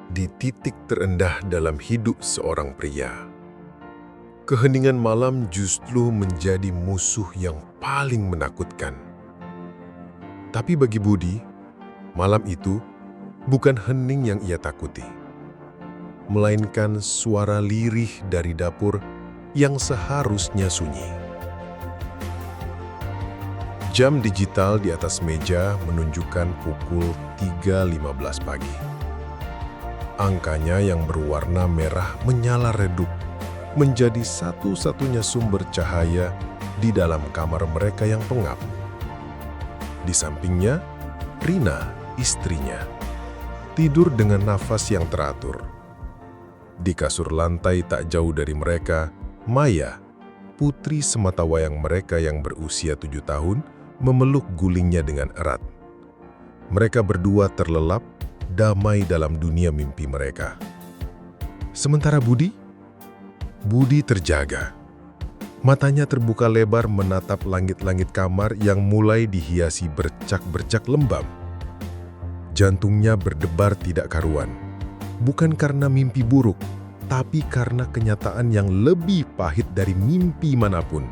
di titik terendah dalam hidup seorang pria. Keheningan malam justru menjadi musuh yang paling menakutkan. Tapi bagi Budi, malam itu bukan hening yang ia takuti, melainkan suara lirih dari dapur yang seharusnya sunyi. Jam digital di atas meja menunjukkan pukul 3.15 pagi. Angkanya yang berwarna merah menyala redup, menjadi satu-satunya sumber cahaya di dalam kamar mereka yang pengap. Di sampingnya, Rina, istrinya, tidur dengan nafas yang teratur. Di kasur lantai tak jauh dari mereka, Maya, putri sematawayang mereka yang berusia 7 tahun, memeluk gulingnya dengan erat. Mereka berdua terlelap, damai dalam dunia mimpi mereka. Sementara Budi terjaga. Matanya terbuka lebar menatap langit-langit kamar yang mulai dihiasi bercak-bercak lembam. Jantungnya berdebar tidak karuan. Bukan karena mimpi buruk, tapi karena kenyataan yang lebih pahit dari mimpi manapun.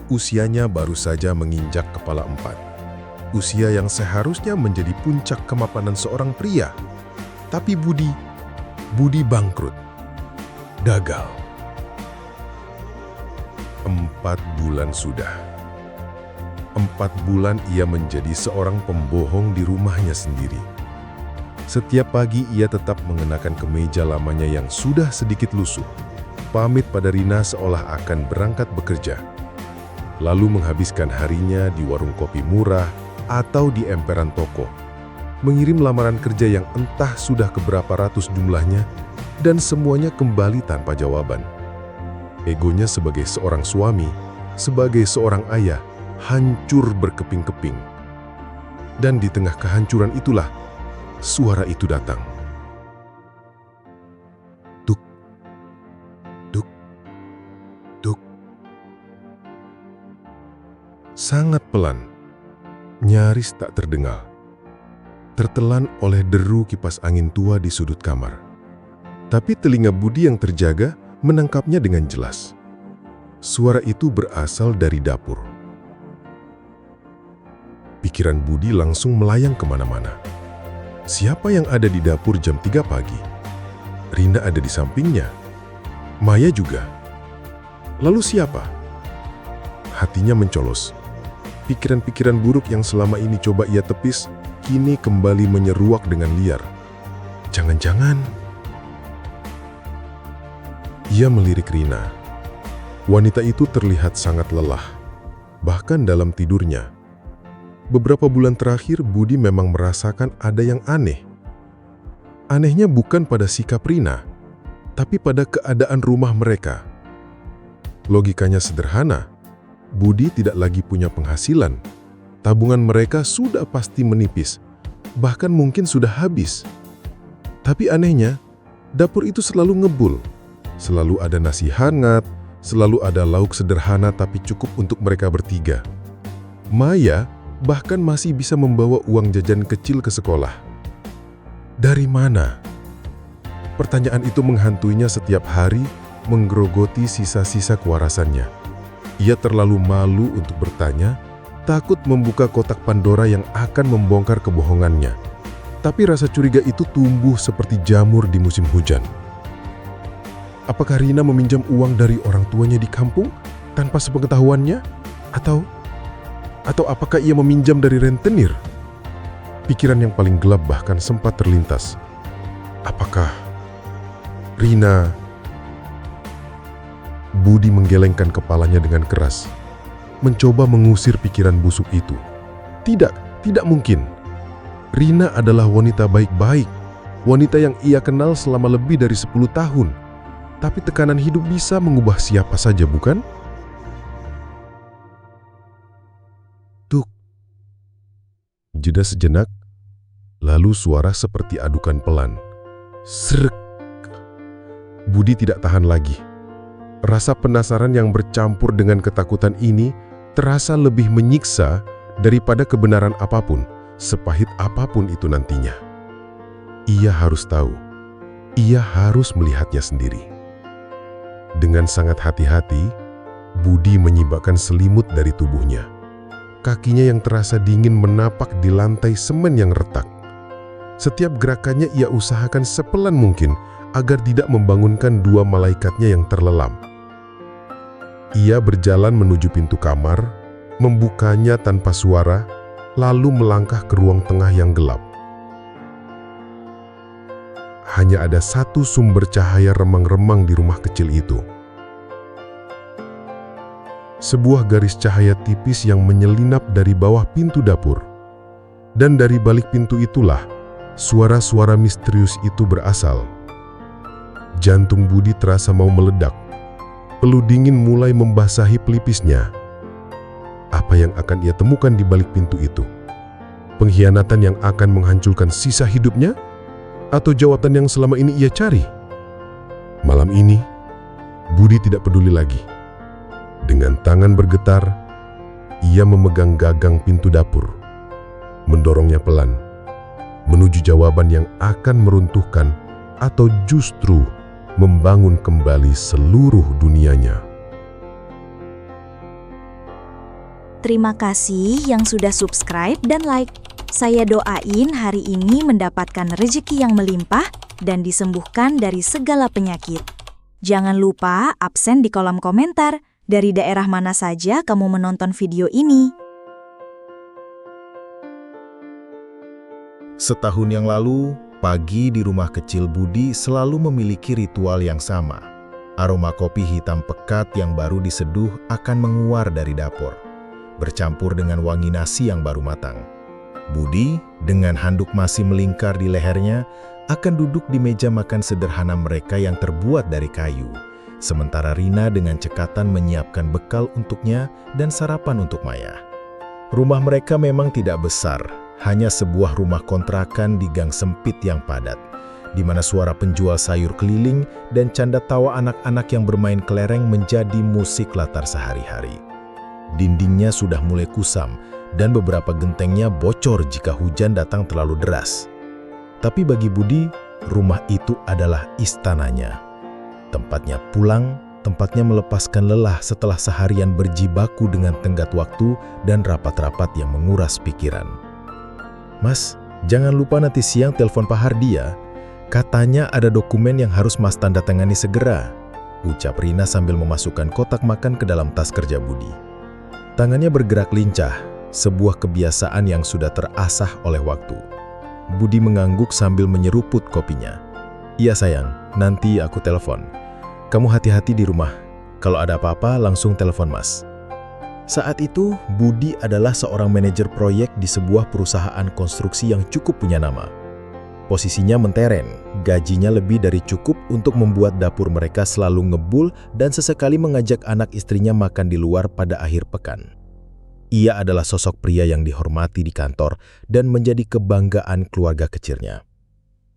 Usianya baru saja menginjak kepala 4. Usia yang seharusnya menjadi puncak kemapanan seorang pria. Tapi Budi bangkrut. Gagal. 4 bulan sudah. 4 bulan ia menjadi seorang pembohong di rumahnya sendiri. Setiap pagi ia tetap mengenakan kemeja lamanya yang sudah sedikit lusuh, pamit pada Rina seolah akan berangkat bekerja, lalu menghabiskan harinya di warung kopi murah atau di emperan toko, mengirim lamaran kerja yang entah sudah keberapa ratus jumlahnya, dan semuanya kembali tanpa jawaban. Egonya sebagai seorang suami, sebagai seorang ayah, hancur berkeping-keping. Dan di tengah kehancuran itulah, suara itu datang. Duk, duk, duk. Sangat pelan, nyaris tak terdengar, tertelan oleh deru kipas angin tua di sudut kamar. Tapi telinga Budi yang terjaga menangkapnya dengan jelas. Suara itu berasal dari dapur. Pikiran Budi langsung melayang kemana-mana. Siapa yang ada di dapur jam 3 pagi? Rina ada di sampingnya. Maya juga. Lalu siapa? Hatinya mencolos. Pikiran-pikiran buruk yang selama ini coba ia tepis, kini kembali menyeruak dengan liar. Jangan-jangan... Ia melirik Rina. Wanita itu terlihat sangat lelah, bahkan dalam tidurnya. Beberapa bulan terakhir, Budi memang merasakan ada yang aneh. Anehnya bukan pada sikap Rina, tapi pada keadaan rumah mereka. Logikanya sederhana. Budi tidak lagi punya penghasilan. Tabungan mereka sudah pasti menipis, bahkan mungkin sudah habis. Tapi anehnya, dapur itu selalu ngebul. Selalu ada nasi hangat, selalu ada lauk sederhana tapi cukup untuk mereka bertiga. Maya bahkan masih bisa membawa uang jajan kecil ke sekolah. Dari mana? Pertanyaan itu menghantuinya setiap hari, menggerogoti sisa-sisa kewarasannya. Ia terlalu malu untuk bertanya, takut membuka kotak Pandora yang akan membongkar kebohongannya. Tapi rasa curiga itu tumbuh seperti jamur di musim hujan. Apakah Rina meminjam uang dari orang tuanya di kampung tanpa sepengetahuannya? Atau apakah ia meminjam dari rentenir? Pikiran yang paling gelap bahkan sempat terlintas. Apakah Rina... Budi menggelengkan kepalanya dengan keras, mencoba mengusir pikiran busuk itu. Tidak mungkin. Rina adalah wanita baik-baik, wanita yang ia kenal selama lebih dari 10 tahun. Tapi tekanan hidup bisa mengubah siapa saja, bukan? Tuk. Jeda sejenak, lalu suara seperti adukan pelan. Srek. Budi tidak tahan lagi. Rasa penasaran yang bercampur dengan ketakutan ini terasa lebih menyiksa daripada kebenaran apapun, sepahit apapun itu nantinya. Ia harus tahu, ia harus melihatnya sendiri. Dengan sangat hati-hati, Budi menyibakkan selimut dari tubuhnya. Kakinya yang terasa dingin menapak di lantai semen yang retak. Setiap gerakannya ia usahakan sepelan mungkin agar tidak membangunkan dua malaikatnya yang terlelam. Ia berjalan menuju pintu kamar, membukanya tanpa suara, lalu melangkah ke ruang tengah yang gelap. Hanya ada satu sumber cahaya remang-remang di rumah kecil itu. Sebuah garis cahaya tipis yang menyelinap dari bawah pintu dapur. Dan dari balik pintu itulah, suara-suara misterius itu berasal. Jantung Budi terasa mau meledak. Peluh dingin mulai membasahi pelipisnya. Apa yang akan ia temukan di balik pintu itu? Pengkhianatan yang akan menghancurkan sisa hidupnya? Atau jawaban yang selama ini ia cari? Malam ini, Budi tidak peduli lagi. Dengan tangan bergetar, ia memegang gagang pintu dapur, mendorongnya pelan, menuju jawaban yang akan meruntuhkan atau justru membangun kembali seluruh dunianya. Terima kasih yang sudah subscribe dan like. Saya doain hari ini mendapatkan rezeki yang melimpah dan disembuhkan dari segala penyakit. Jangan lupa absen di kolom komentar dari daerah mana saja kamu menonton video ini. Setahun yang lalu, pagi di rumah kecil Budi selalu memiliki ritual yang sama. Aroma kopi hitam pekat yang baru diseduh akan menguar dari dapur, bercampur dengan wangi nasi yang baru matang. Budi, dengan handuk masih melingkar di lehernya, akan duduk di meja makan sederhana mereka yang terbuat dari kayu. Sementara Rina dengan cekatan menyiapkan bekal untuknya dan sarapan untuk Maya. Rumah mereka memang tidak besar, hanya sebuah rumah kontrakan di gang sempit yang padat, di mana suara penjual sayur keliling dan canda tawa anak-anak yang bermain kelereng menjadi musik latar sehari-hari. Dindingnya sudah mulai kusam, dan beberapa gentengnya bocor jika hujan datang terlalu deras. Tapi bagi Budi, rumah itu adalah istananya. Tempatnya pulang, tempatnya melepaskan lelah setelah seharian berjibaku dengan tenggat waktu dan rapat-rapat yang menguras pikiran. "Mas, jangan lupa nanti siang telepon Pak Hardi ya. Katanya ada dokumen yang harus Mas tanda tangani segera," ucap Rina sambil memasukkan kotak makan ke dalam tas kerja Budi. Tangannya bergerak lincah, sebuah kebiasaan yang sudah terasah oleh waktu. Budi mengangguk sambil menyeruput kopinya. "Iya sayang, nanti aku telepon. Kamu hati-hati di rumah. Kalau ada apa-apa langsung telepon Mas." Saat itu, Budi adalah seorang manajer proyek di sebuah perusahaan konstruksi yang cukup punya nama. Posisinya menteren, gajinya lebih dari cukup untuk membuat dapur mereka selalu ngebul dan sesekali mengajak anak istrinya makan di luar pada akhir pekan. Ia adalah sosok pria yang dihormati di kantor dan menjadi kebanggaan keluarga kecilnya.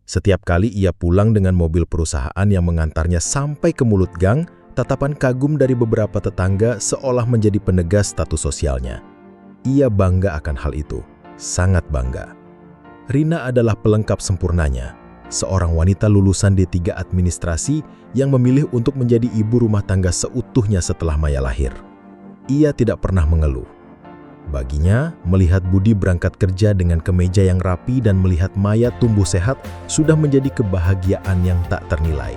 Setiap kali ia pulang dengan mobil perusahaan yang mengantarnya sampai ke mulut gang, tatapan kagum dari beberapa tetangga seolah menjadi penegas status sosialnya. Ia bangga akan hal itu, sangat bangga. Rina adalah pelengkap sempurnanya, seorang wanita lulusan D3 administrasi yang memilih untuk menjadi ibu rumah tangga seutuhnya setelah Maya lahir. Ia tidak pernah mengeluh. Baginya, melihat Budi berangkat kerja dengan kemeja yang rapi dan melihat Maya tumbuh sehat sudah menjadi kebahagiaan yang tak ternilai.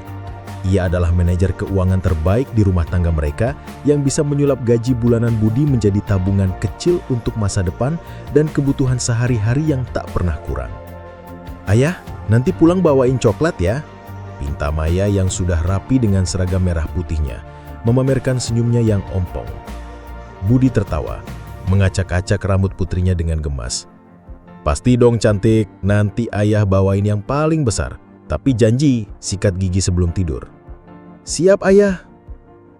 Ia adalah manajer keuangan terbaik di rumah tangga mereka yang bisa menyulap gaji bulanan Budi menjadi tabungan kecil untuk masa depan dan kebutuhan sehari-hari yang tak pernah kurang. "Ayah, nanti pulang bawain coklat ya," pinta Maya yang sudah rapi dengan seragam merah putihnya, memamerkan senyumnya yang ompong. Budi tertawa, mengacak-acak rambut putrinya dengan gemas. "Pasti dong cantik, nanti ayah bawain yang paling besar. Tapi janji, sikat gigi sebelum tidur." "Siap ayah."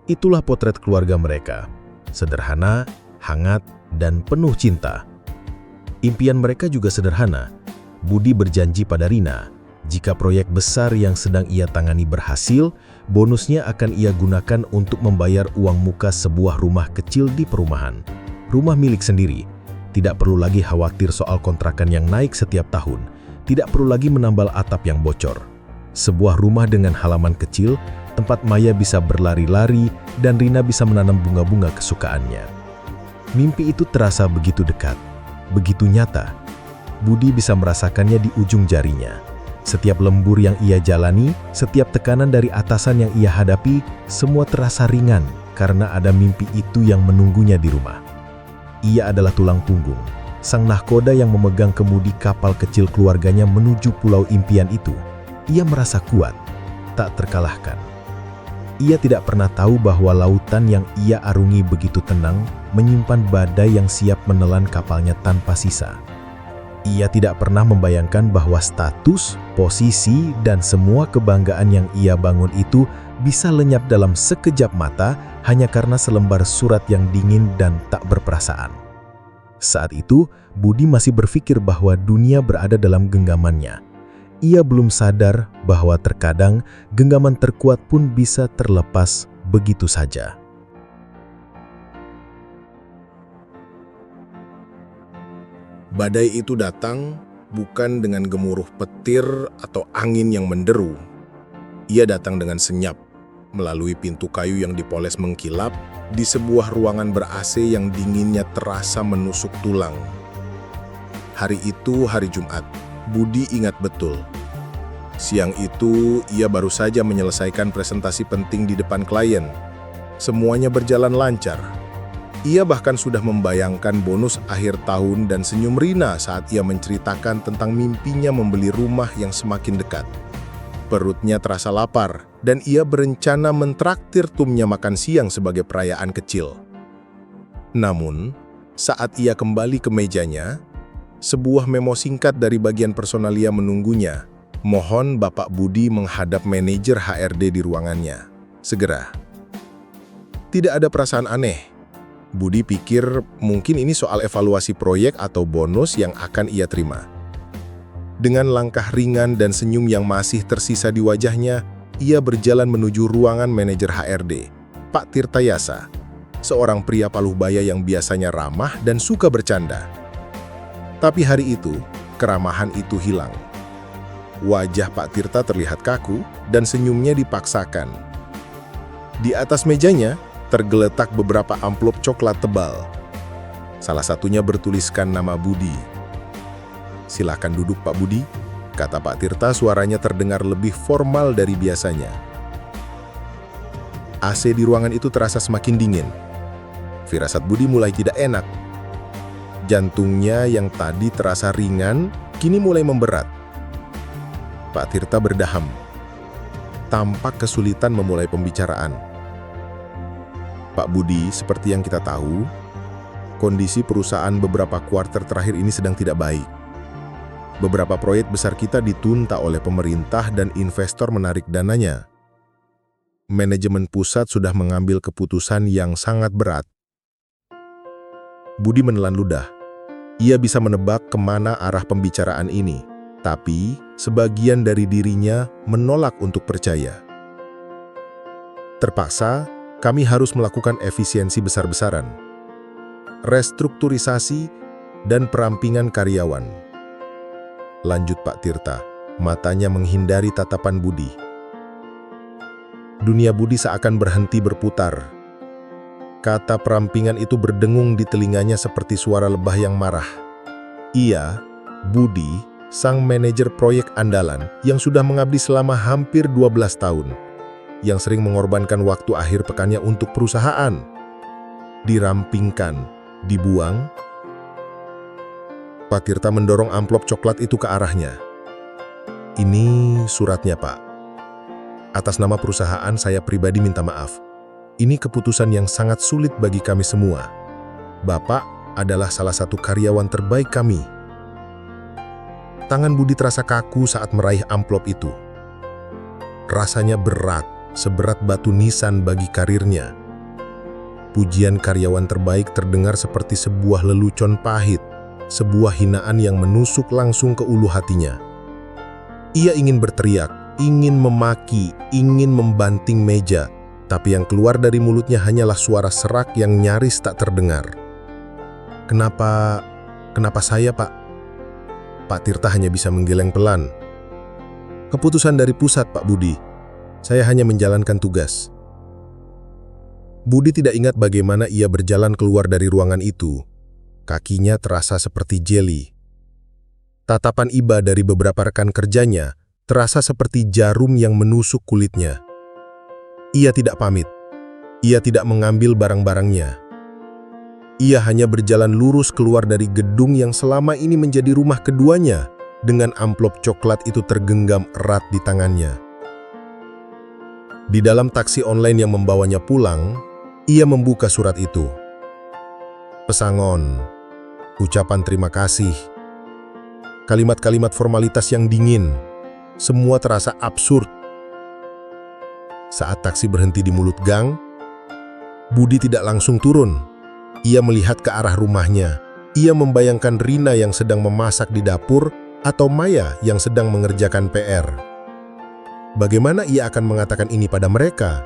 Itulah potret keluarga mereka. Sederhana, hangat, dan penuh cinta. Impian mereka juga sederhana. Budi berjanji pada Rina, jika proyek besar yang sedang ia tangani berhasil, bonusnya akan ia gunakan untuk membayar uang muka sebuah rumah kecil di perumahan. Rumah milik sendiri. Tidak perlu lagi khawatir soal kontrakan yang naik setiap tahun. tidak perlu lagi menambal atap yang bocor. Sebuah rumah dengan halaman kecil, tempat Maya bisa berlari-lari dan Rina bisa menanam bunga-bunga kesukaannya. Mimpi itu terasa begitu dekat, begitu nyata. Budi bisa merasakannya di ujung jarinya. Setiap lembur yang ia jalani, setiap tekanan dari atasan yang ia hadapi, semua terasa ringan karena ada mimpi itu yang menunggunya di rumah. Ia adalah tulang punggung, sang nahkoda yang memegang kemudi kapal kecil keluarganya menuju pulau impian itu. Ia merasa kuat, tak terkalahkan. Ia tidak pernah tahu bahwa lautan yang ia arungi begitu tenang menyimpan badai yang siap menelan kapalnya tanpa sisa. Ia tidak pernah membayangkan bahwa status, posisi, dan semua kebanggaan yang ia bangun itu bisa lenyap dalam sekejap mata hanya karena selembar surat yang dingin dan tak berperasaan. Saat itu, Budi masih berpikir bahwa dunia berada dalam genggamannya. Ia belum sadar bahwa terkadang genggaman terkuat pun bisa terlepas begitu saja. Badai itu datang bukan dengan gemuruh petir atau angin yang menderu. Ia datang dengan senyap, melalui pintu kayu yang dipoles mengkilap, di sebuah ruangan ber-AC yang dinginnya terasa menusuk tulang. Hari itu hari Jumat. Budi ingat betul. Siang itu, ia baru saja menyelesaikan presentasi penting di depan klien. Semuanya berjalan lancar. Ia bahkan sudah membayangkan bonus akhir tahun dan senyum Rina saat ia menceritakan tentang mimpinya membeli rumah yang semakin dekat. Perutnya terasa lapar, dan ia berencana mentraktir timnya makan siang sebagai perayaan kecil. Namun, saat ia kembali ke mejanya, sebuah memo singkat dari bagian personalia menunggunya. Mohon Bapak Budi menghadap manajer HRD di ruangannya. Segera. Tidak ada perasaan aneh. Budi pikir mungkin ini soal evaluasi proyek atau bonus yang akan ia terima. Dengan langkah ringan dan senyum yang masih tersisa di wajahnya, ia berjalan menuju ruangan manajer HRD, Pak Tirta Yasa, seorang pria paluh baya yang biasanya ramah dan suka bercanda. Tapi hari itu, keramahan itu hilang. Wajah Pak Tirta terlihat kaku dan senyumnya dipaksakan. Di atas mejanya, tergeletak beberapa amplop coklat tebal. Salah satunya bertuliskan nama Budi. "Silakan duduk Pak Budi," kata Pak Tirta, suaranya terdengar lebih formal dari biasanya. AC di ruangan itu terasa semakin dingin. Firasat Budi mulai tidak enak. Jantungnya yang tadi terasa ringan, kini mulai memberat. Pak Tirta berdaham. Tampak kesulitan memulai pembicaraan. "Pak Budi, seperti yang kita tahu, kondisi perusahaan beberapa kuartal terakhir ini sedang tidak baik. Beberapa proyek besar kita ditunda oleh pemerintah dan investor menarik dananya. Manajemen pusat sudah mengambil keputusan yang sangat berat." Budi menelan ludah. Ia bisa menebak kemana arah pembicaraan ini, tapi sebagian dari dirinya menolak untuk percaya. "Terpaksa, kami harus melakukan efisiensi besar-besaran, restrukturisasi, dan perampingan karyawan," lanjut Pak Tirta, matanya menghindari tatapan Budi. Dunia Budi seakan berhenti berputar. Kata perampingan itu berdengung di telinganya seperti suara lebah yang marah. Ia, Budi, sang manajer proyek andalan yang sudah mengabdi selama hampir 12 tahun, yang sering mengorbankan waktu akhir pekannya untuk perusahaan, dirampingkan, dibuang. Pak Tirta mendorong amplop coklat itu ke arahnya. "Ini suratnya, Pak. Atas nama perusahaan saya pribadi minta maaf. Ini keputusan yang sangat sulit bagi kami semua. Bapak adalah salah satu karyawan terbaik kami." Tangan Budi terasa kaku saat meraih amplop itu. Rasanya berat, seberat batu nisan bagi karirnya. Pujian karyawan terbaik terdengar seperti sebuah lelucon pahit, sebuah hinaan yang menusuk langsung ke ulu hatinya. Ia ingin berteriak, ingin memaki, ingin membanting meja, tapi yang keluar dari mulutnya hanyalah suara serak yang nyaris tak terdengar. Kenapa saya, Pak?" Pak Tirta hanya bisa menggeleng pelan. Keputusan dari pusat, Pak Budi. Saya hanya menjalankan tugas. Budi tidak ingat bagaimana ia berjalan keluar dari ruangan itu. Kakinya terasa seperti jeli. Tatapan iba dari beberapa rekan kerjanya terasa seperti jarum yang menusuk kulitnya. Ia tidak pamit. Ia tidak mengambil barang-barangnya. Ia hanya berjalan lurus keluar dari gedung yang selama ini menjadi rumah keduanya dengan amplop coklat itu tergenggam erat di tangannya. Di dalam taksi online yang membawanya pulang, ia membuka surat itu. Pesangon, ucapan terima kasih, kalimat-kalimat formalitas yang dingin, semua terasa absurd. Saat taksi berhenti di mulut gang, Budi tidak langsung turun. Ia melihat ke arah rumahnya. Ia membayangkan Rina yang sedang memasak di dapur atau Maya yang sedang mengerjakan PR. Bagaimana ia akan mengatakan ini pada mereka?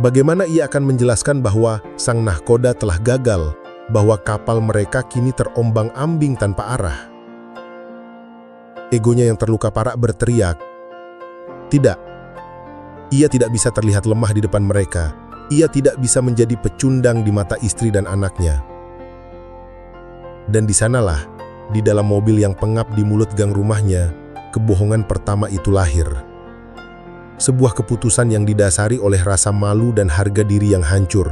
Bagaimana ia akan menjelaskan bahwa sang nahkoda telah gagal, bahwa kapal mereka kini terombang-ambing tanpa arah? Egonya yang terluka parah berteriak, "Tidak." Ia tidak bisa terlihat lemah di depan mereka. Ia tidak bisa menjadi pecundang di mata istri dan anaknya. Dan di sanalah, di dalam mobil yang pengap di mulut gang rumahnya, kebohongan pertama itu lahir. Sebuah keputusan yang didasari oleh rasa malu dan harga diri yang hancur.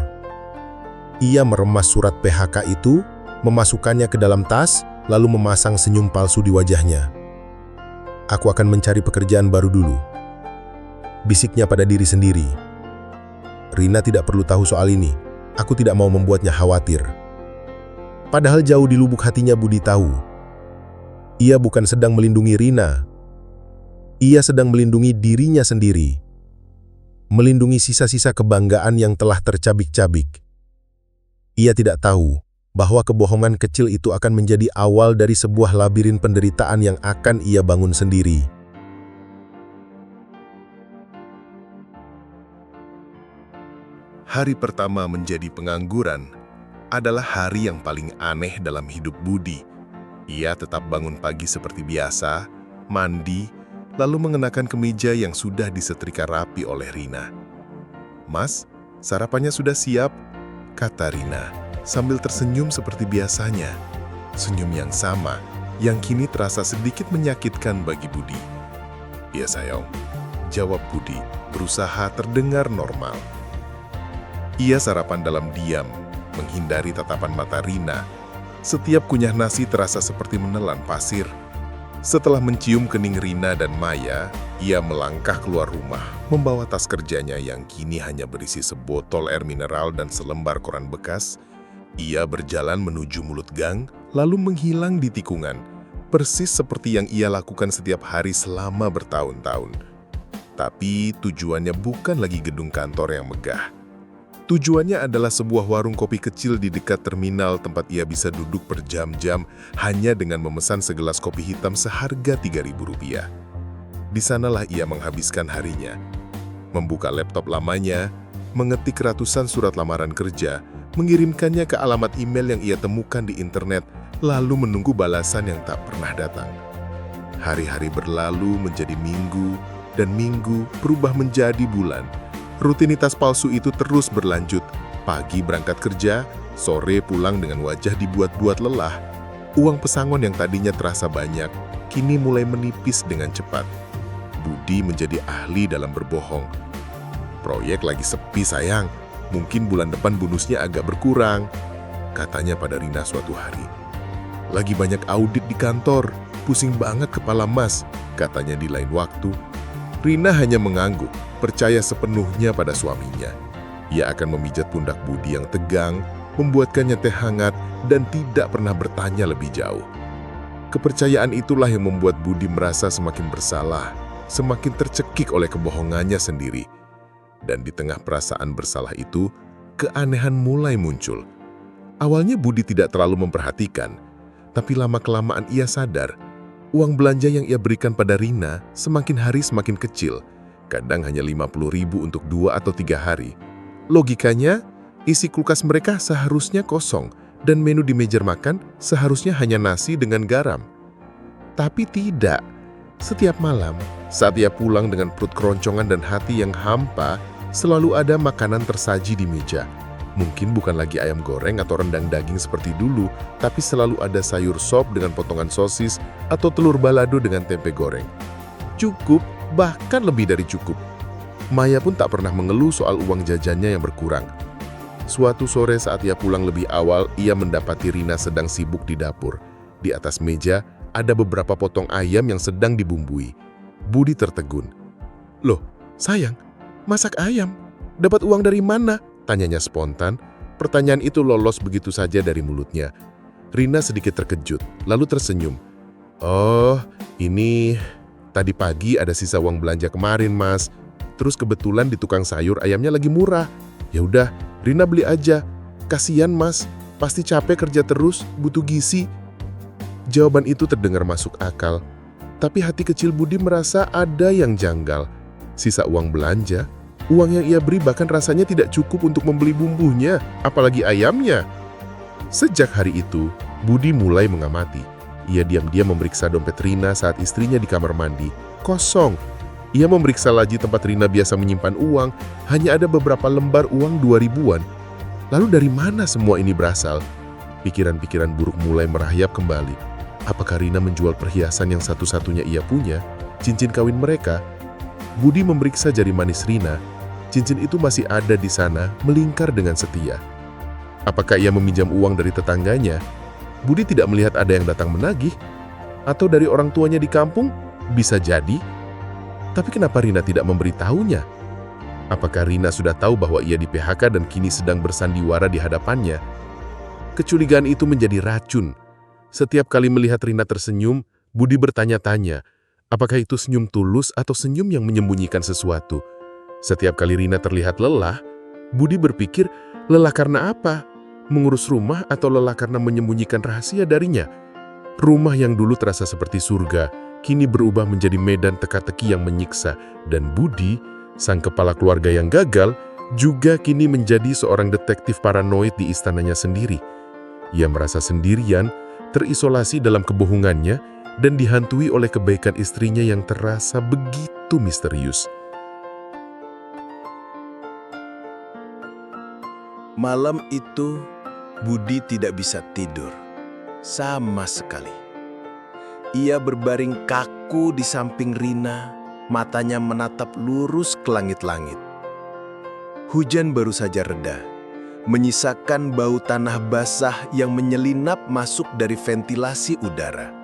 Ia meremas surat PHK itu, memasukkannya ke dalam tas, lalu memasang senyum palsu di wajahnya. "Aku akan mencari pekerjaan baru dulu," bisiknya pada diri sendiri. Rina tidak perlu tahu soal ini. Aku tidak mau membuatnya khawatir. Padahal jauh di lubuk hatinya Budi tahu. Ia bukan sedang melindungi Rina. Ia sedang melindungi dirinya sendiri. Melindungi sisa-sisa kebanggaan yang telah tercabik-cabik. Ia tidak tahu bahwa kebohongan kecil itu akan menjadi awal dari sebuah labirin penderitaan yang akan ia bangun sendiri. Hari pertama menjadi pengangguran adalah hari yang paling aneh dalam hidup Budi. Ia tetap bangun pagi seperti biasa, mandi, lalu mengenakan kemeja yang sudah disetrika rapi oleh Rina. "Mas, sarapannya sudah siap," kata Rina, sambil tersenyum seperti biasanya. Senyum yang sama, yang kini terasa sedikit menyakitkan bagi Budi. "Iya sayang," jawab Budi, berusaha terdengar normal. Ia sarapan dalam diam, menghindari tatapan mata Rina. Setiap kunyah nasi terasa seperti menelan pasir. Setelah mencium kening Rina dan Maya, ia melangkah keluar rumah, membawa tas kerjanya yang kini hanya berisi sebotol air mineral dan selembar koran bekas. Ia berjalan menuju mulut gang, lalu menghilang di tikungan, persis seperti yang ia lakukan setiap hari selama bertahun-tahun. Tapi tujuannya bukan lagi gedung kantor yang megah. Tujuannya adalah sebuah warung kopi kecil di dekat terminal tempat ia bisa duduk berjam-jam hanya dengan memesan segelas kopi hitam seharga Rp3.000. Di sanalah ia menghabiskan harinya. Membuka laptop lamanya, mengetik ratusan surat lamaran kerja, mengirimkannya ke alamat email yang ia temukan di internet, lalu menunggu balasan yang tak pernah datang. Hari-hari berlalu menjadi minggu, dan minggu berubah menjadi bulan. Rutinitas palsu itu terus berlanjut. Pagi berangkat kerja, sore pulang dengan wajah dibuat-buat lelah. Uang pesangon yang tadinya terasa banyak, kini mulai menipis dengan cepat. Budi menjadi ahli dalam berbohong. "Proyek lagi sepi sayang, mungkin bulan depan bonusnya agak berkurang," katanya pada Rina suatu hari. "Lagi banyak audit di kantor, pusing banget kepala mas," katanya di lain waktu. Rina hanya mengangguk, percaya sepenuhnya pada suaminya. Ia akan memijat pundak Budi yang tegang, membuatkannya teh hangat, dan tidak pernah bertanya lebih jauh. Kepercayaan itulah yang membuat Budi merasa semakin bersalah, semakin tercekik oleh kebohongannya sendiri. Dan di tengah perasaan bersalah itu, keanehan mulai muncul. Awalnya Budi tidak terlalu memperhatikan, tapi lama-kelamaan ia sadar, uang belanja yang ia berikan pada Rina semakin hari semakin kecil, kadang hanya Rp50.000 untuk 2 atau 3 hari. Logikanya, isi kulkas mereka seharusnya kosong dan menu di meja makan seharusnya hanya nasi dengan garam. Tapi tidak. Setiap malam, saat ia pulang dengan perut keroncongan dan hati yang hampa, selalu ada makanan tersaji di meja. Mungkin bukan lagi ayam goreng atau rendang daging seperti dulu, tapi selalu ada sayur sop dengan potongan sosis atau telur balado dengan tempe goreng. Cukup, bahkan lebih dari cukup. Maya pun tak pernah mengeluh soal uang jajannya yang berkurang. Suatu sore saat ia pulang lebih awal, ia mendapati Rina sedang sibuk di dapur. Di atas meja, ada beberapa potong ayam yang sedang dibumbui. Budi tertegun. "Loh, sayang, masak ayam? Dapat uang dari mana?" tanyanya spontan. Pertanyaan itu lolos begitu saja dari mulutnya. Rina sedikit terkejut, lalu tersenyum. "Oh, ini tadi pagi ada sisa uang belanja kemarin, Mas. Terus kebetulan di tukang sayur ayamnya lagi murah. Ya udah, Rina beli aja. Kasian, Mas. Pasti capek kerja terus, butuh gizi." Jawaban itu terdengar masuk akal. Tapi hati kecil Budi merasa ada yang janggal. Sisa uang belanja, uang yang ia beri bahkan rasanya tidak cukup untuk membeli bumbunya, apalagi ayamnya. Sejak hari itu, Budi mulai mengamati. Ia diam-diam memeriksa dompet Rina saat istrinya di kamar mandi. Kosong. Ia memeriksa laji tempat Rina biasa menyimpan uang, hanya ada beberapa lembar uang 2000-an. Lalu dari mana semua ini berasal? Pikiran-pikiran buruk mulai merayap kembali. Apakah Rina menjual perhiasan yang satu-satunya ia punya, cincin kawin mereka? Budi memeriksa jari manis Rina. Cincin itu masih ada di sana, melingkar dengan setia. Apakah ia meminjam uang dari tetangganya? Budi tidak melihat ada yang datang menagih. Atau dari orang tuanya di kampung? Bisa jadi. Tapi kenapa Rina tidak memberitahunya? Apakah Rina sudah tahu bahwa ia di PHK dan kini sedang bersandiwara di hadapannya? Kecurigaan itu menjadi racun. Setiap kali melihat Rina tersenyum, Budi bertanya-tanya, apakah itu senyum tulus atau senyum yang menyembunyikan sesuatu? Setiap kali Rina terlihat lelah, Budi berpikir, lelah karena apa? Mengurus rumah atau lelah karena menyembunyikan rahasia darinya? Rumah yang dulu terasa seperti surga, kini berubah menjadi medan teka-teki yang menyiksa, dan Budi, sang kepala keluarga yang gagal, juga kini menjadi seorang detektif paranoid di istananya sendiri. Ia merasa sendirian, terisolasi dalam kebohongannya, dan dihantui oleh kebaikan istrinya yang terasa begitu misterius. Malam itu, Budi tidak bisa tidur. Sama sekali. Ia berbaring kaku di samping Rina, matanya menatap lurus ke langit-langit. Hujan baru saja reda, menyisakan bau tanah basah yang menyelinap masuk dari ventilasi udara.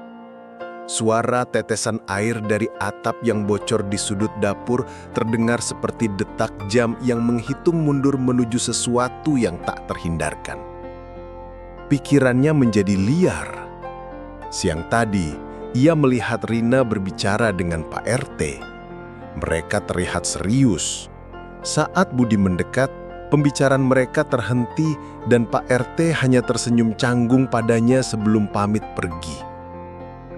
Suara tetesan air dari atap yang bocor di sudut dapur terdengar seperti detak jam yang menghitung mundur menuju sesuatu yang tak terhindarkan. Pikirannya menjadi liar. Siang tadi, ia melihat Rina berbicara dengan Pak RT. Mereka terlihat serius. Saat Budi mendekat, pembicaraan mereka terhenti dan Pak RT hanya tersenyum canggung padanya sebelum pamit pergi.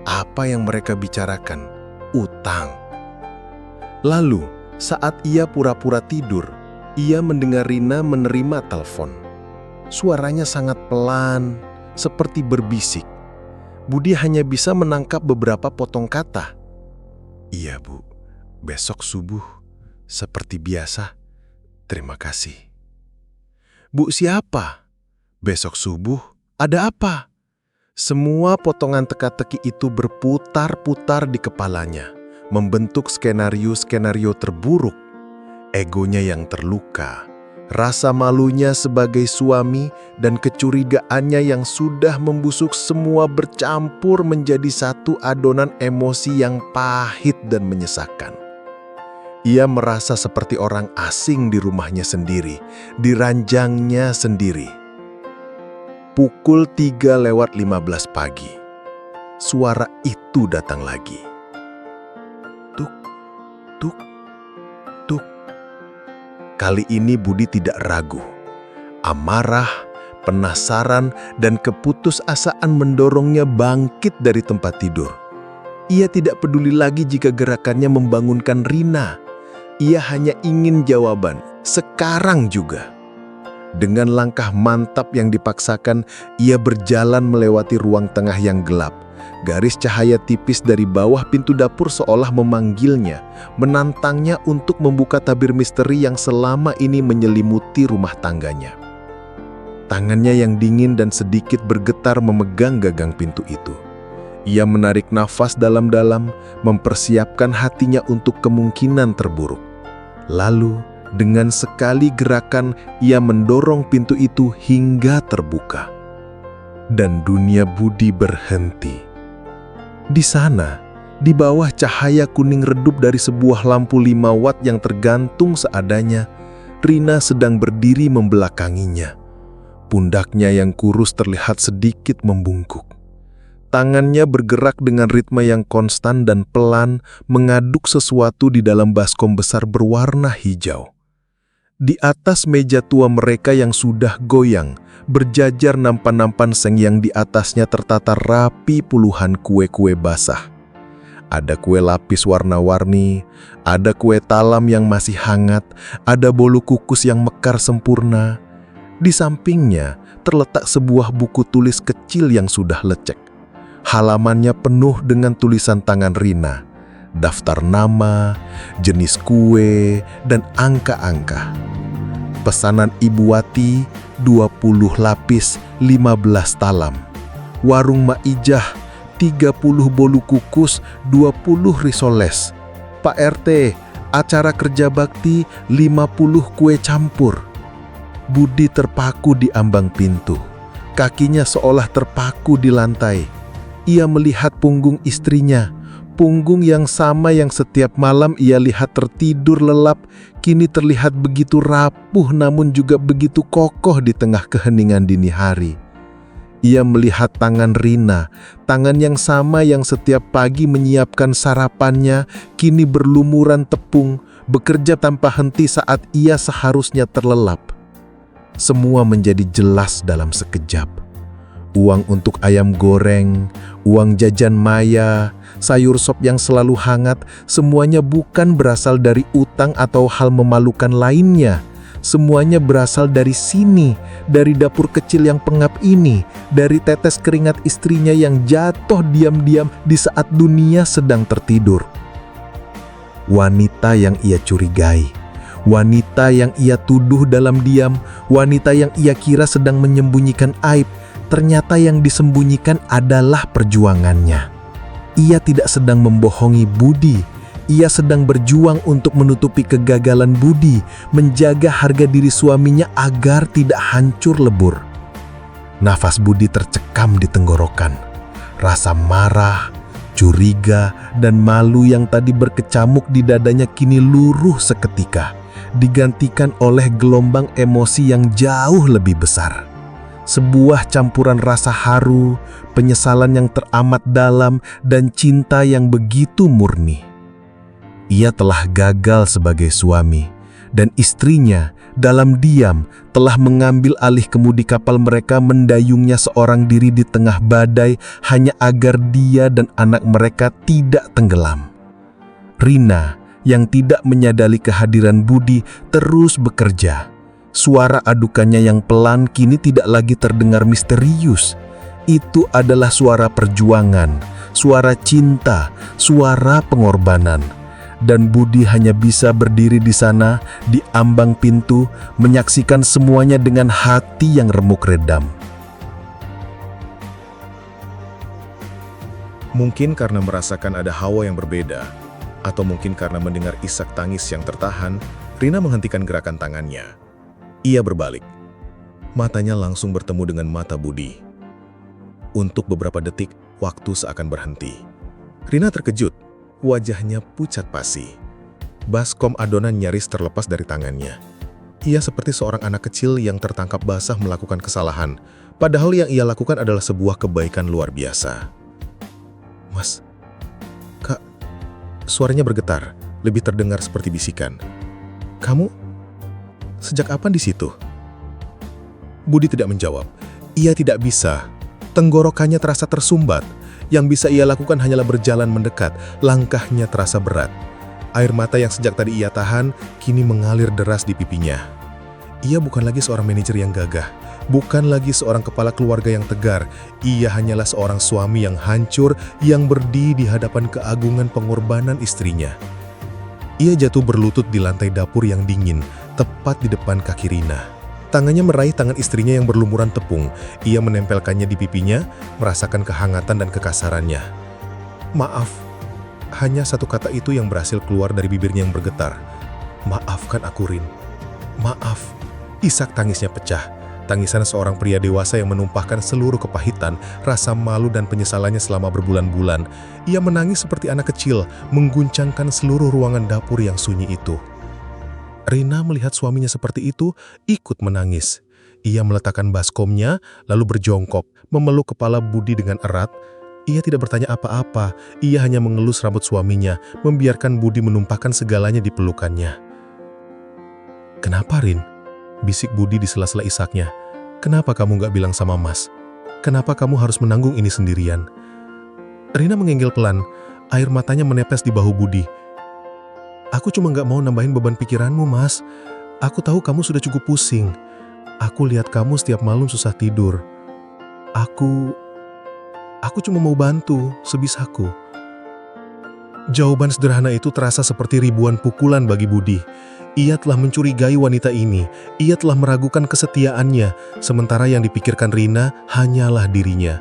Apa yang mereka bicarakan? Utang. Lalu, saat ia pura-pura tidur, ia mendengar Rina menerima telepon. Suaranya sangat pelan, seperti berbisik. Budi hanya bisa menangkap beberapa potong kata. "Iya, Bu. Besok subuh, seperti biasa. Terima kasih." "Bu siapa? Besok subuh, ada apa?" Semua potongan teka-teki itu berputar-putar di kepalanya, membentuk skenario-skenario terburuk. Egonya yang terluka, rasa malunya sebagai suami, dan kecurigaannya yang sudah membusuk semua bercampur menjadi satu adonan emosi yang pahit dan menyesakan. Ia merasa seperti orang asing di rumahnya sendiri, di ranjangnya sendiri. Pukul 3:15 pagi. Suara itu datang lagi. Tuk, tuk, tuk. Kali ini Budi tidak ragu. Amarah, penasaran, dan keputusasaan mendorongnya bangkit dari tempat tidur. Ia tidak peduli lagi jika gerakannya membangunkan Rina. Ia hanya ingin jawaban, sekarang juga. Dengan langkah mantap yang dipaksakan, ia berjalan melewati ruang tengah yang gelap, garis cahaya tipis dari bawah pintu dapur seolah memanggilnya, menantangnya untuk membuka tabir misteri yang selama ini menyelimuti rumah tangganya. Tangannya yang dingin dan sedikit bergetar memegang gagang pintu itu. Ia menarik nafas dalam-dalam, mempersiapkan hatinya untuk kemungkinan terburuk. Lalu, dengan sekali gerakan, ia mendorong pintu itu hingga terbuka. Dan dunia Budi berhenti. Di sana, di bawah cahaya kuning redup dari sebuah lampu 5 watt yang tergantung seadanya, Rina sedang berdiri membelakanginya. Pundaknya yang kurus terlihat sedikit membungkuk. Tangannya bergerak dengan ritme yang konstan dan pelan mengaduk sesuatu di dalam baskom besar berwarna hijau. Di atas meja tua mereka yang sudah goyang, berjajar nampan-nampan seng yang di atasnya tertata rapi puluhan kue-kue basah. Ada kue lapis warna-warni, ada kue talam yang masih hangat, ada bolu kukus yang mekar sempurna. Di sampingnya terletak sebuah buku tulis kecil yang sudah lecek. Halamannya penuh dengan tulisan tangan Rina, daftar nama, jenis kue, dan angka-angka. Pesanan Ibu Wati, 20 lapis, 15 talam. Warung Maijah, 30 bolu kukus, 20 risoles. Pak RT, acara kerja bakti, 50 kue campur. Budi terpaku di ambang pintu. Kakinya seolah terpaku di lantai. Ia melihat punggung istrinya. Punggung yang sama yang setiap malam ia lihat tertidur lelap, kini terlihat begitu rapuh namun juga begitu kokoh di tengah keheningan dini hari. Ia melihat tangan Rina, tangan yang sama yang setiap pagi menyiapkan sarapannya, kini berlumuran tepung, bekerja tanpa henti saat ia seharusnya terlelap. Semua menjadi jelas dalam sekejap. Uang untuk ayam goreng, uang jajan Maya, sayur sop yang selalu hangat, semuanya bukan berasal dari utang atau hal memalukan lainnya. Semuanya berasal dari sini, dari dapur kecil yang pengap ini, dari tetes keringat istrinya yang jatuh diam-diam di saat dunia sedang tertidur. Wanita yang ia curigai, wanita yang ia tuduh dalam diam, wanita yang ia kira sedang menyembunyikan aib, ternyata yang disembunyikan adalah perjuangannya. Ia tidak sedang membohongi Budi. Ia sedang berjuang untuk menutupi kegagalan Budi, menjaga harga diri suaminya agar tidak hancur lebur. Nafas Budi tercekam di tenggorokan. Rasa marah, curiga, dan malu yang tadi berkecamuk di dadanya kini luruh seketika, digantikan oleh gelombang emosi yang jauh lebih besar. Sebuah campuran rasa haru, penyesalan yang teramat dalam, dan cinta yang begitu murni. Ia telah gagal sebagai suami, dan istrinya dalam diam telah mengambil alih kemudi kapal mereka mendayungnya seorang diri di tengah badai hanya agar dia dan anak mereka tidak tenggelam. Rina yang tidak menyadari kehadiran Budi terus bekerja. Suara adukannya yang pelan kini tidak lagi terdengar misterius. Itu adalah suara perjuangan, suara cinta, suara pengorbanan. Dan Budi hanya bisa berdiri di sana, di ambang pintu, menyaksikan semuanya dengan hati yang remuk redam. Mungkin karena merasakan ada hawa yang berbeda, atau mungkin karena mendengar isak tangis yang tertahan, Rina menghentikan gerakan tangannya. Ia berbalik. Matanya langsung bertemu dengan mata Budi. Untuk beberapa detik, waktu seakan berhenti. Rina terkejut. Wajahnya pucat pasi. Baskom adonan nyaris terlepas dari tangannya. Ia seperti seorang anak kecil yang tertangkap basah melakukan kesalahan, padahal yang ia lakukan adalah sebuah kebaikan luar biasa. Mas, Kak, suaranya bergetar, lebih terdengar seperti bisikan. Kamu, sejak kapan di situ? Budi tidak menjawab. Ia tidak bisa. Tenggorokannya terasa tersumbat. Yang bisa ia lakukan hanyalah berjalan mendekat, langkahnya terasa berat. Air mata yang sejak tadi ia tahan, kini mengalir deras di pipinya. Ia bukan lagi seorang manajer yang gagah. bukan lagi seorang kepala keluarga yang tegar. Ia hanyalah seorang suami yang hancur, yang berdiri di hadapan keagungan pengorbanan istrinya. Ia jatuh berlutut di lantai dapur yang dingin, tepat di depan kaki Rina. Tangannya meraih tangan istrinya yang berlumuran tepung. Ia menempelkannya di pipinya, merasakan kehangatan dan kekasarannya. "Maaf." Hanya satu kata itu yang berhasil keluar dari bibirnya yang bergetar. "Maafkan aku, Rin. Maaf." Isak tangisnya pecah. Tangisan seorang pria dewasa yang menumpahkan seluruh kepahitan, rasa malu dan penyesalannya selama berbulan-bulan. Ia menangis seperti anak kecil, mengguncangkan seluruh ruangan dapur yang sunyi itu. Rina melihat suaminya seperti itu, ikut menangis. Ia meletakkan baskomnya, lalu berjongkok, memeluk kepala Budi dengan erat. Ia tidak bertanya apa-apa, ia hanya mengelus rambut suaminya, membiarkan Budi menumpahkan segalanya di pelukannya. "Kenapa, Rin?" bisik Budi di sela-sela isaknya. "Kenapa kamu gak bilang sama Mas? Kenapa kamu harus menanggung ini sendirian?" Rina mengenggel pelan, air matanya menetes di bahu Budi. "Aku cuma gak mau nambahin beban pikiranmu, Mas. Aku tahu kamu sudah cukup pusing. Aku lihat kamu setiap malam susah tidur. Aku cuma mau bantu sebisaku." Jawaban sederhana itu terasa seperti ribuan pukulan bagi Budi. Ia telah mencurigai wanita ini. Ia telah meragukan kesetiaannya, sementara yang dipikirkan Rina hanyalah dirinya.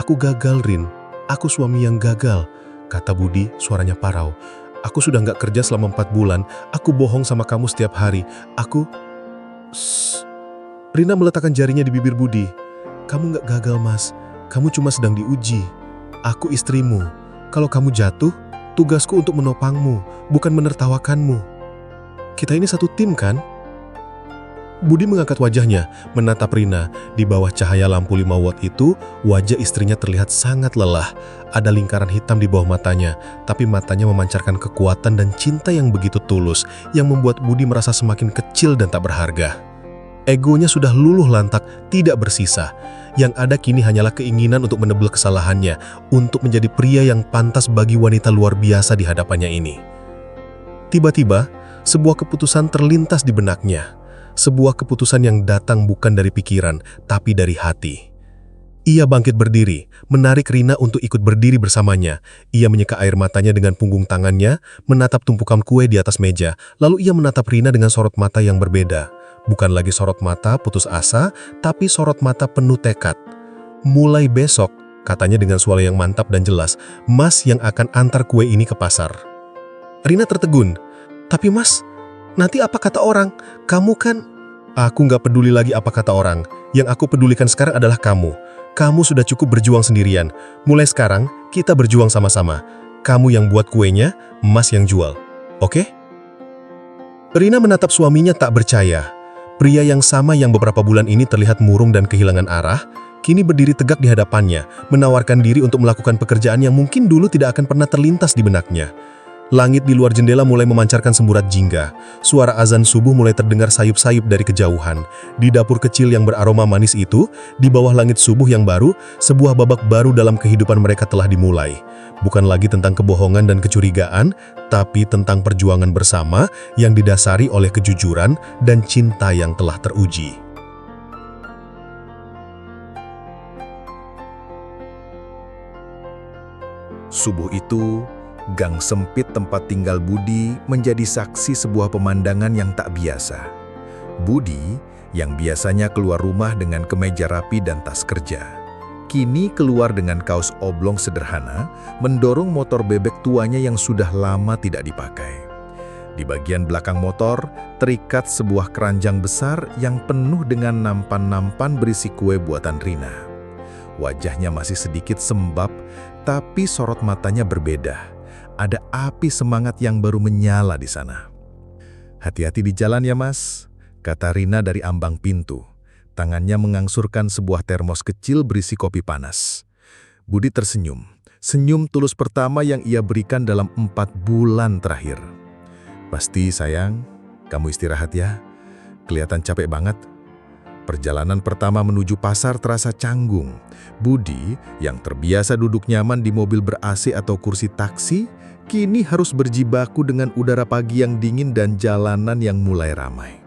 "Aku gagal, Rin. Aku suami yang gagal," kata Budi, suaranya parau. "Aku sudah gak kerja selama 4 bulan. Aku bohong sama kamu setiap hari. Shh. Rina meletakkan jarinya di bibir Budi. "Kamu gak gagal, Mas. Kamu cuma sedang diuji. Aku istrimu. Kalau kamu jatuh, tugasku untuk menopangmu, bukan menertawakanmu. Kita ini satu tim, kan?" Budi mengangkat wajahnya, menatap Rina. Di bawah cahaya lampu 5 watt itu, wajah istrinya terlihat sangat lelah. Ada lingkaran hitam di bawah matanya, tapi matanya memancarkan kekuatan dan cinta yang begitu tulus, yang membuat Budi merasa semakin kecil dan tak berharga. Egonya sudah luluh lantak, tidak bersisa. Yang ada kini hanyalah keinginan untuk menebel kesalahannya, untuk menjadi pria yang pantas bagi wanita luar biasa di hadapannya ini. Tiba-tiba, sebuah keputusan terlintas di benaknya. Sebuah keputusan yang datang bukan dari pikiran, tapi dari hati. Ia bangkit berdiri, menarik Rina untuk ikut berdiri bersamanya. Ia menyeka air matanya dengan punggung tangannya, menatap tumpukan kue di atas meja, lalu ia menatap Rina dengan sorot mata yang berbeda. Bukan lagi sorot mata putus asa, tapi sorot mata penuh tekad. "Mulai besok," katanya dengan suara yang mantap dan jelas, "Mas yang akan antar kue ini ke pasar." Rina tertegun. "Tapi Mas, nanti apa kata orang? Kamu kan..." "Aku gak peduli lagi apa kata orang. Yang aku pedulikan sekarang adalah kamu. Kamu sudah cukup berjuang sendirian. Mulai sekarang, kita berjuang sama-sama. Kamu yang buat kuenya, Mas yang jual. Oke?" Rina menatap suaminya tak percaya. Pria yang sama yang beberapa bulan ini terlihat murung dan kehilangan arah, kini berdiri tegak di hadapannya, menawarkan diri untuk melakukan pekerjaan yang mungkin dulu tidak akan pernah terlintas di benaknya. Langit di luar jendela mulai memancarkan semburat jingga. Suara azan subuh mulai terdengar sayup-sayup dari kejauhan. Di dapur kecil yang beraroma manis itu, di bawah langit subuh yang baru, sebuah babak baru dalam kehidupan mereka telah dimulai. Bukan lagi tentang kebohongan dan kecurigaan, tapi tentang perjuangan bersama yang didasari oleh kejujuran dan cinta yang telah teruji. Subuh itu, gang sempit tempat tinggal Budi menjadi saksi sebuah pemandangan yang tak biasa. Budi, yang biasanya keluar rumah dengan kemeja rapi dan tas kerja, kini keluar dengan kaos oblong sederhana, mendorong motor bebek tuanya yang sudah lama tidak dipakai. Di bagian belakang motor, terikat sebuah keranjang besar yang penuh dengan nampan-nampan berisi kue buatan Rina. Wajahnya masih sedikit sembab, tapi sorot matanya berbeda. Ada api semangat yang baru menyala di sana. "Hati-hati di jalan ya, Mas," kata Rina dari ambang pintu. Tangannya mengangsurkan sebuah termos kecil berisi kopi panas. Budi tersenyum. Senyum tulus pertama yang ia berikan dalam 4 bulan terakhir. "Pasti sayang, kamu istirahat ya. Kelihatan capek banget." Perjalanan pertama menuju pasar terasa canggung. Budi, yang terbiasa duduk nyaman di mobil ber-AC atau kursi taksi, kini harus berjibaku dengan udara pagi yang dingin dan jalanan yang mulai ramai.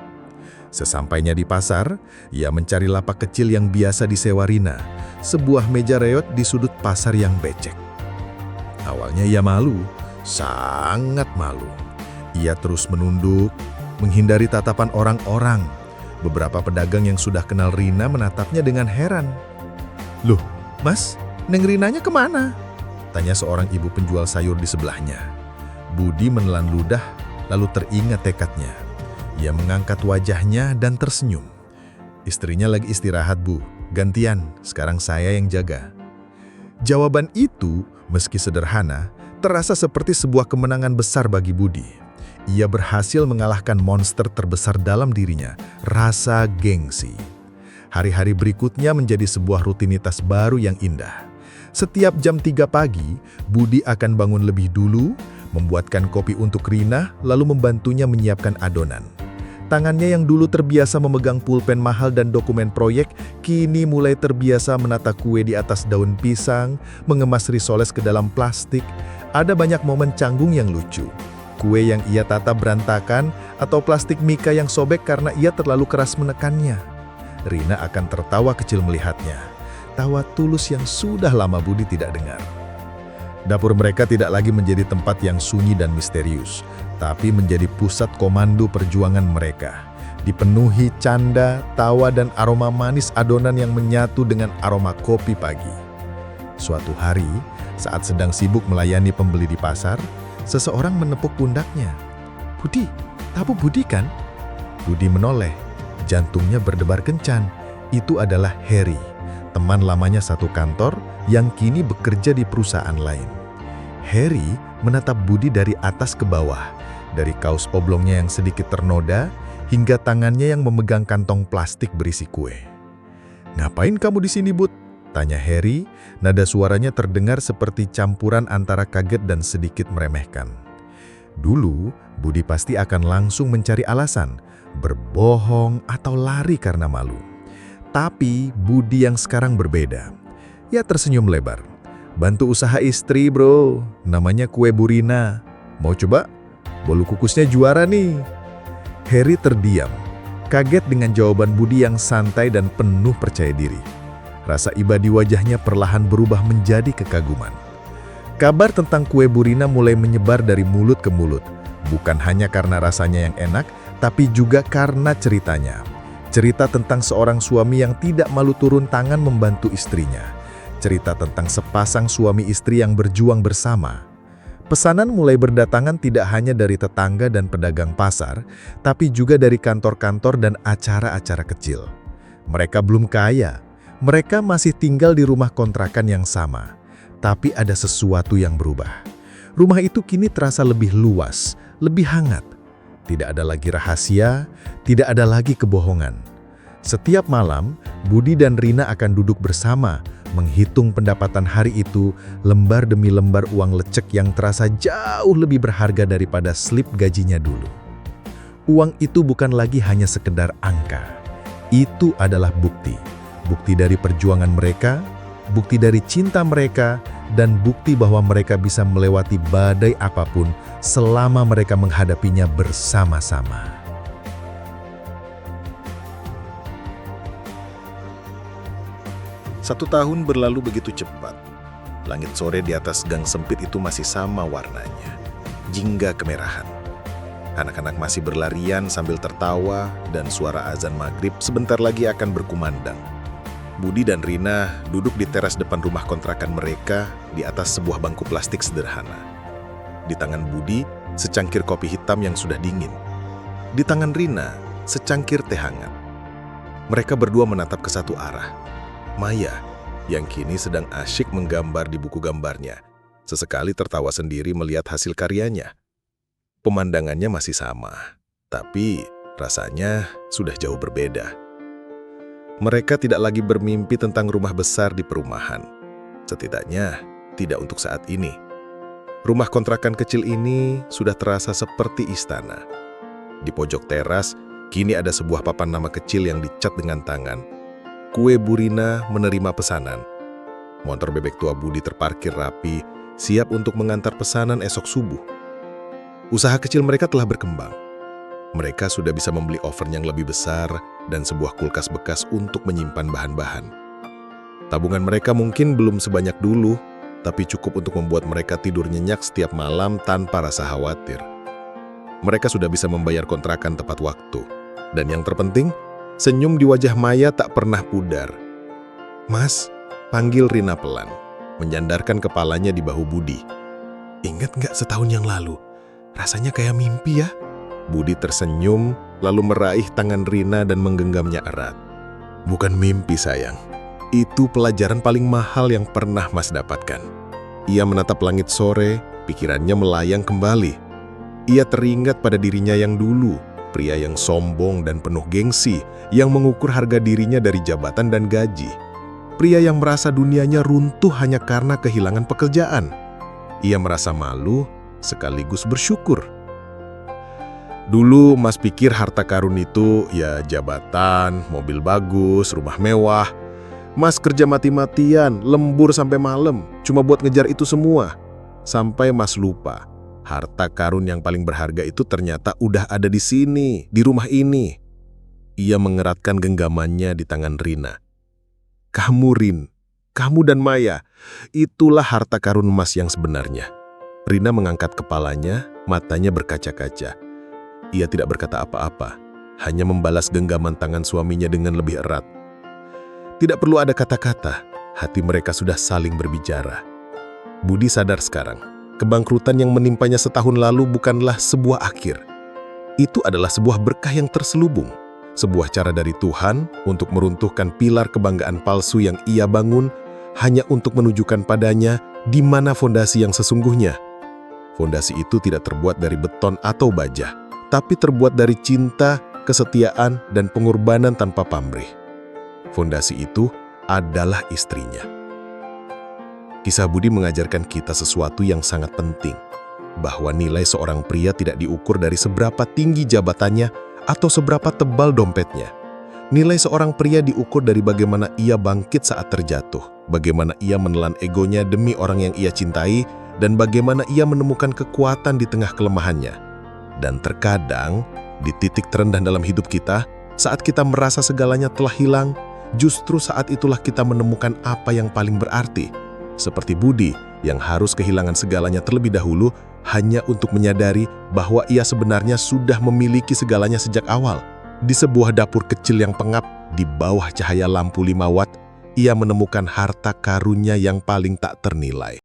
Sesampainya di pasar, ia mencari lapak kecil yang biasa disewa Rina, sebuah meja reot di sudut pasar yang becek. Awalnya ia malu, sangat malu. Ia terus menunduk, menghindari tatapan orang-orang. Beberapa pedagang yang sudah kenal Rina menatapnya dengan heran. "Loh, Mas, Neng Rinanya kemana?" tanya seorang ibu penjual sayur di sebelahnya. Budi menelan ludah, lalu teringat tekadnya. Ia mengangkat wajahnya dan tersenyum. "Istrinya lagi istirahat, Bu. Gantian, sekarang saya yang jaga." Jawaban itu, meski sederhana, terasa seperti sebuah kemenangan besar bagi Budi. Ia berhasil mengalahkan monster terbesar dalam dirinya, rasa gengsi. Hari-hari berikutnya menjadi sebuah rutinitas baru yang indah. Setiap jam 3 pagi, Budi akan bangun lebih dulu, membuatkan kopi untuk Rina, lalu membantunya menyiapkan adonan. Tangannya yang dulu terbiasa memegang pulpen mahal dan dokumen proyek, kini mulai terbiasa menata kue di atas daun pisang, mengemas risoles ke dalam plastik. Ada banyak momen canggung yang lucu. Kue yang ia tata berantakan, atau plastik mika yang sobek karena ia terlalu keras menekannya. Rina akan tertawa kecil melihatnya. Tawa tulus yang sudah lama Budi tidak dengar. Dapur mereka tidak lagi menjadi tempat yang sunyi dan misterius, tapi menjadi pusat komando perjuangan mereka. Dipenuhi canda, tawa, dan aroma manis adonan yang menyatu dengan aroma kopi pagi. Suatu hari, saat sedang sibuk melayani pembeli di pasar, seseorang menepuk pundaknya. "Budi, tahu Budi kan?" Budi menoleh, jantungnya berdebar kencang. Itu adalah Heri, teman lamanya satu kantor yang kini bekerja di perusahaan lain. Heri menatap Budi dari atas ke bawah, dari kaos oblongnya yang sedikit ternoda, hingga tangannya yang memegang kantong plastik berisi kue. "Ngapain kamu di sini, Bud?" tanya Heri, nada suaranya terdengar seperti campuran antara kaget dan sedikit meremehkan. Dulu, Budi pasti akan langsung mencari alasan, berbohong atau lari karena malu. Tapi Budi yang sekarang berbeda. Ia tersenyum lebar. "Bantu usaha istri, bro. Namanya kue Burina. Mau coba? Bolu kukusnya juara nih." Heri terdiam, kaget dengan jawaban Budi yang santai dan penuh percaya diri. Rasa iba di wajahnya perlahan berubah menjadi kekaguman. Kabar tentang kue Burina mulai menyebar dari mulut ke mulut. Bukan hanya karena rasanya yang enak, tapi juga karena ceritanya. Cerita tentang seorang suami yang tidak malu turun tangan membantu istrinya. Cerita tentang sepasang suami istri yang berjuang bersama. Pesanan mulai berdatangan tidak hanya dari tetangga dan pedagang pasar, tapi juga dari kantor-kantor dan acara-acara kecil. Mereka belum kaya, mereka masih tinggal di rumah kontrakan yang sama. Tapi ada sesuatu yang berubah. Rumah itu kini terasa lebih luas, lebih hangat. Tidak ada lagi rahasia, tidak ada lagi kebohongan. Setiap malam, Budi dan Rina akan duduk bersama, menghitung pendapatan hari itu, lembar demi lembar uang lecek yang terasa jauh lebih berharga daripada slip gajinya dulu. Uang itu bukan lagi hanya sekedar angka. Itu adalah bukti. Bukti dari perjuangan mereka, bukti dari cinta mereka, dan bukti bahwa mereka bisa melewati badai apapun selama mereka menghadapinya bersama-sama. Satu tahun berlalu begitu cepat. Langit sore di atas gang sempit itu masih sama warnanya, jingga kemerahan. Anak-anak masih berlarian sambil tertawa, dan suara azan maghrib sebentar lagi akan berkumandang. Budi dan Rina duduk di teras depan rumah kontrakan mereka di atas sebuah bangku plastik sederhana. Di tangan Budi, secangkir kopi hitam yang sudah dingin. Di tangan Rina, secangkir teh hangat. Mereka berdua menatap ke satu arah. Maya, yang kini sedang asyik menggambar di buku gambarnya, sesekali tertawa sendiri melihat hasil karyanya. Pemandangannya masih sama, tapi rasanya sudah jauh berbeda. Mereka tidak lagi bermimpi tentang rumah besar di perumahan. Setidaknya, tidak untuk saat ini. Rumah kontrakan kecil ini sudah terasa seperti istana. Di pojok teras, kini ada sebuah papan nama kecil yang dicat dengan tangan. Kue Burina menerima pesanan. Motor bebek tua Budi terparkir rapi, siap untuk mengantar pesanan esok subuh. Usaha kecil mereka telah berkembang. Mereka sudah bisa membeli oven yang lebih besar dan sebuah kulkas bekas untuk menyimpan bahan-bahan. Tabungan mereka mungkin belum sebanyak dulu, tapi cukup untuk membuat mereka tidur nyenyak setiap malam tanpa rasa khawatir. Mereka sudah bisa membayar kontrakan tepat waktu. Dan yang terpenting, senyum di wajah Maya tak pernah pudar. "Mas," panggil Rina pelan, menyandarkan kepalanya di bahu Budi. "Ingat nggak setahun yang lalu? Rasanya kayak mimpi ya?" Budi tersenyum, lalu meraih tangan Rina dan menggenggamnya erat. "Bukan mimpi, sayang. Itu pelajaran paling mahal yang pernah Mas dapatkan." Ia menatap langit sore, pikirannya melayang kembali. Ia teringat pada dirinya yang dulu, pria yang sombong dan penuh gengsi, yang mengukur harga dirinya dari jabatan dan gaji. Pria yang merasa dunianya runtuh hanya karena kehilangan pekerjaan. Ia merasa malu sekaligus bersyukur. Dulu Mas pikir harta karun itu ya jabatan, mobil bagus, rumah mewah. Mas kerja mati-matian, lembur sampai malam, cuma buat ngejar itu semua. Sampai Mas lupa, harta karun yang paling berharga itu ternyata udah ada di sini, di rumah ini. Ia mengeratkan genggamannya di tangan Rina. "Kamu, Rin, kamu dan Maya, itulah harta karun Mas yang sebenarnya." Rina mengangkat kepalanya, matanya berkaca-kaca. Ia tidak berkata apa-apa, hanya membalas genggaman tangan suaminya dengan lebih erat. Tidak perlu ada kata-kata, hati mereka sudah saling berbicara. Budi sadar sekarang, kebangkrutan yang menimpanya setahun lalu bukanlah sebuah akhir. Itu adalah sebuah berkah yang terselubung, sebuah cara dari Tuhan untuk meruntuhkan pilar kebanggaan palsu yang ia bangun hanya untuk menunjukkan padanya di mana fondasi yang sesungguhnya. Fondasi itu tidak terbuat dari beton atau baja, tapi terbuat dari cinta, kesetiaan, dan pengorbanan tanpa pamrih. Fondasi itu adalah istrinya. Kisah Budi mengajarkan kita sesuatu yang sangat penting, bahwa nilai seorang pria tidak diukur dari seberapa tinggi jabatannya atau seberapa tebal dompetnya. Nilai seorang pria diukur dari bagaimana ia bangkit saat terjatuh, bagaimana ia menelan egonya demi orang yang ia cintai, dan bagaimana ia menemukan kekuatan di tengah kelemahannya. Dan terkadang, di titik terendah dalam hidup kita, saat kita merasa segalanya telah hilang, justru saat itulah kita menemukan apa yang paling berarti. Seperti Budi, yang harus kehilangan segalanya terlebih dahulu, hanya untuk menyadari bahwa ia sebenarnya sudah memiliki segalanya sejak awal. Di sebuah dapur kecil yang pengap, di bawah cahaya lampu 5 watt, ia menemukan harta karunnya yang paling tak ternilai.